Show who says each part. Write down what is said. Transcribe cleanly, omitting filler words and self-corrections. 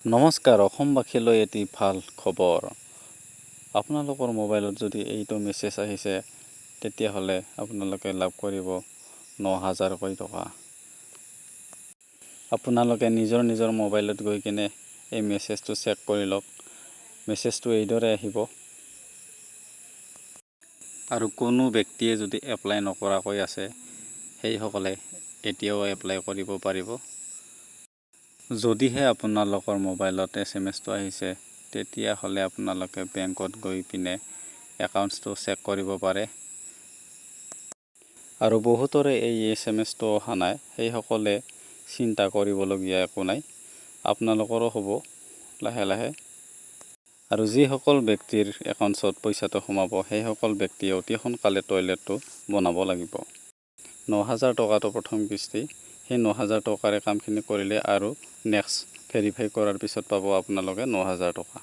Speaker 1: নমস্কাৰ, অসমবাসীলৈ এটি ভাল খবৰ। আপোনালোকৰ মোবাইলত যদি এইটো মেছেজ আহিছে, তেতিয়াহ'লে আপোনালোকে লাভ কৰিব ৯,০০০কৈ টকা। আপোনালোকে নিজৰ মোবাইলত গৈ কিনে এই মেছেজটো চেক কৰি লওক। মেছেজটো এইদৰে আহিব। আৰু কোনো ব্যক্তিয়ে যদি এপ্লাই নকৰাকৈ আছে, সেইসকলে এতিয়াও এপ্লাই কৰিব পাৰিব। যদিহে আপোনালোকৰ মোবাইলত SMS-টো আহিছে, তেতিয়াহ'লে আপোনালোকে বেংকত গৈ পিনে একাউণ্টছটো চেক কৰিব পাৰে। আৰু বহুতৰে এই SMS-টো অহা নাই, সেইসকলে চিন্তা কৰিবলগীয়া একো নাই। আপোনালোকৰো হ'ব লাহে লাহে। আৰু যিসকল ব্যক্তিৰ একাউণ্টছত পইচাটো সোমাব, সেইসকল ব্যক্তিয়ে অতি সোনকালে টয়লেটটো বনাব লাগিব। ৯,০০০ টকাটো প্ৰথম কিস্তি। সেই ৯,০০০ টকাৰে কামখিনি কৰিলে আৰু নেক্সট ভেৰিফাই কৰাৰ পিছত পাব আপোনালোকে ৯,০০০ টকা।